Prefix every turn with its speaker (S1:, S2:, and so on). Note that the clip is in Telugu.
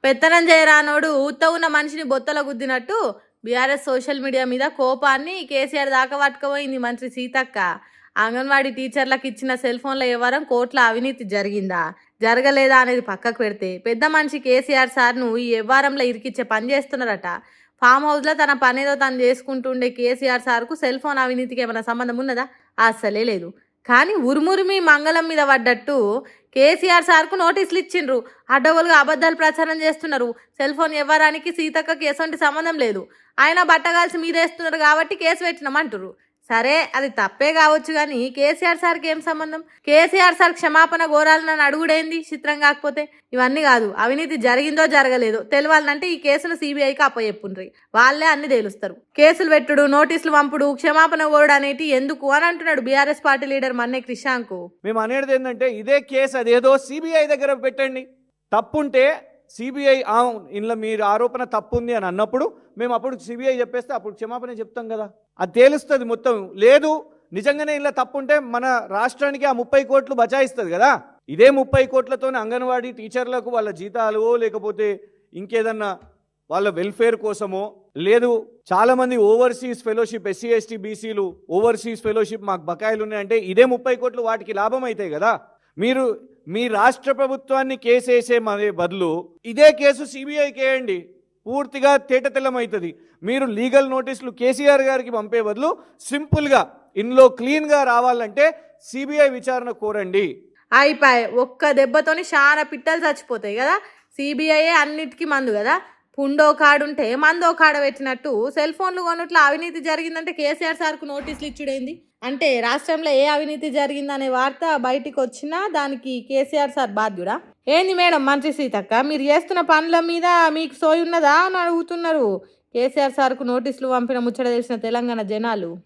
S1: పెత్తనం చేయరానోడు ఊత ఉన్న మనిషిని బొత్తల గుద్దినట్టు బీఆర్ఎస్ సోషల్ మీడియా మీద కోపాన్ని కేసీఆర్ దాకా పట్టుకుపోయింది మంత్రి సీతక్క. అంగన్వాడీ టీచర్లకు ఇచ్చిన సెల్ ఫోన్ల వ్యవహారం కోట్ల అవినీతి జరిగిందా జరగలేదా అనేది పక్కకు పెడితే పెద్ద మనిషి కేసీఆర్ సార్ను ఈ వ్యవహారంలో ఇరికిచ్చే పని చేస్తున్నారట. ఫామ్ హౌస్లో తన పనేదో తను చేసుకుంటుండే కేసీఆర్ సార్కు సెల్ ఫోన్ అవినీతికి ఏమైనా సంబంధం ఉన్నదా? అస్సలే లేదు. కానీ ఉరుమురిమి మంగళం మీద పడ్డట్టు కేసీఆర్ సార్కు నోటీసులు ఇచ్చిండ్రు. అడ్డగోలుగా అబద్ధాలు ప్రచారం చేస్తున్నారు. సెల్ ఫోన్ ఇవ్వడానికి సీతక్కకి ఎటువంటి సంబంధం లేదు. ఆయన బట్టగాల్సి మీదేస్తున్నారు కాబట్టి కేసు పెట్టినామంటారు. సరే, అది తప్పే కావచ్చు, కానీ కేసీఆర్ సార్కి ఏం సంబంధం? కేసీఆర్ సార్ క్షమాపణ కోరాలని అడుగుడేంది చిత్రం కాకపోతే? ఇవన్నీ కాదు, అవినీతి జరిగిందో జరగలేదో తెలియాలంటే ఈ కేసును సిబిఐకి అప్పచెప్పుండ్రి. వాళ్ళే అన్ని తేలుస్తారు. కేసులు పెట్టుడు, నోటీసులు పంపుడు, క్షమాపణ కోరుడు అనేటి ఎందుకు అని అంటున్నాడు బీఆర్ఎస్ పార్టీ లీడర్ మన్నే క్రిషాంక్.
S2: మేము అనేది ఏంటంటే ఇదే కేసు అదేదో సిబిఐ దగ్గర పెట్టండి. తప్పుంటే సిబిఐ ఇంట్లో మీరు ఆరోపణ తప్పు ఉంది అని అన్నప్పుడు మేము అప్పుడు సిబిఐ చెప్పేస్తే అప్పుడు క్షమాపణ చెప్తాం కదా, అది తేలుస్తుంది మొత్తం. లేదు నిజంగానే ఇలా తప్పుంటే మన రాష్ట్రానికి ఆ 30 కోట్లు బచాయిస్తుంది కదా. ఇదే 30 కోట్లతోనే అంగన్వాడీ టీచర్లకు వాళ్ళ జీతాలు లేకపోతే ఇంకేదన్నా వాళ్ళ వెల్ఫేర్ కోసమో, లేదు చాలామంది ఓవర్సీస్ ఫెలోషిప్ ఎస్సీ ఎస్టీ బీసీలు ఓవర్సీస్ ఫెలోషిప్ మాకు బకాయిలు ఉన్నాయంటే ఇదే 30 కోట్లు వాటికి లాభం అవుతాయి కదా. మీరు మీ రాష్ట్ర ప్రభుత్వాన్ని కేసేసే బదులు ఇదే కేసు సిబిఐకి వేయండి, పూర్తిగా తేటతెల్లమవుతుంది. మీరు లీగల్ నోటీసులు కేసీఆర్ గారికి పంపే బదులు సింపుల్గా ఇందులో క్లీన్గా రావాలంటే సిబిఐ విచారణ కోరండి.
S1: అయిపోయి ఒక్క దెబ్బతోని చాలా పిట్టలు చచ్చిపోతాయి కదా. సిబిఐ అన్నిటికీ మందు కదా. పుండో కాడుంటే మందో కాడ పెట్టినట్టు సెల్ ఫోన్లు కొనుట్లో అవినీతి జరిగిందంటే కేసీఆర్ సార్కు నోటీసులు ఇచ్చుడైంది. అంటే రాష్ట్రంలో ఏ అవినీతి జరిగిందనే వార్త బయటికి వచ్చినా దానికి కేసీఆర్ సార్ బాధ్యుడా? ఏంది మేడం మంత్రి సీతక్క, మీరు చేస్తున్న పనుల మీద మీకు సోయి ఉన్నదా అని అడుగుతున్నారు. కేసీఆర్ సార్కు నోటీసులు పంపిన ముచ్చట తెలిసిన తెలంగాణ జనాలు.